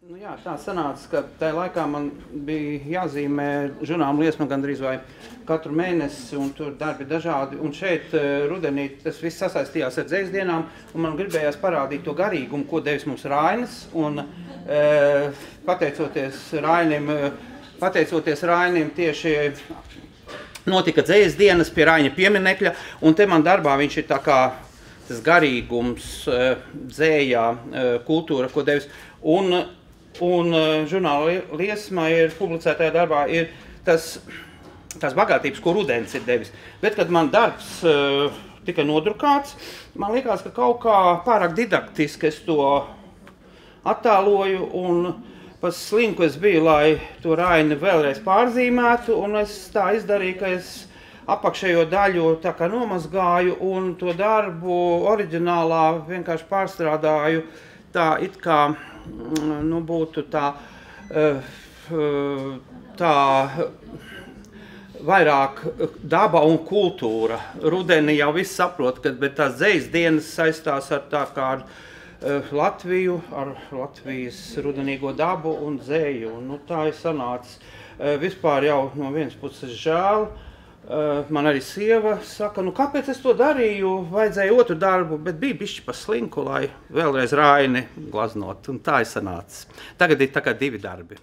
Nu jā, tā sanāca, ka tajā laikā man bija jāzīmē žurnāla liesma gandrīz vai katru mēnesi, un tur darbi dažādi. Un šeit rudenī tas viss sasaistījās ar dzejas dienām, un man gribējās parādīt to garīgumu, ko devis mums Rainis. Un pateicoties Rainim tieši notika dzejas dienas pie Raņa pieminekļa, un te man darbā viņš ir tā kā tas garīgums, dzējā, kultūra, ko devis. Un žurnāla liesma ir publicētajā darbā ir tās bagātības, ko rudens ir devis. Bet, kad man darbs tika nodrukāts, man liekas, ka kaut kā pārāk didaktiski es to attēloju, un pa slinku es biju, lai to Raini vēlreiz pārzīmētu, un es tā izdarīju, ka es apakšējo daļu tā kā nomazgāju un to darbu oriģinālā vienkārši pārstrādāju tā it kā, nu, būtu tā vairāk daba un kultūra. Rudenī jau viss saprot, bet tās dzejas dienas saistās ar tā kā ar Latviju, ar Latvijas rudenīgo dabu un dzeju. Un, nu, tā ir sanācis. Vispār jau no vienas puses žēl. Man arī sieva saka, nu kāpēc es to darīju, vajadzēja otru darbu, bet bija bišķi pa slinku, lai vēlreiz Raini glaznot, un tā ir sanācis. Tagad ir tā kā divi darbi.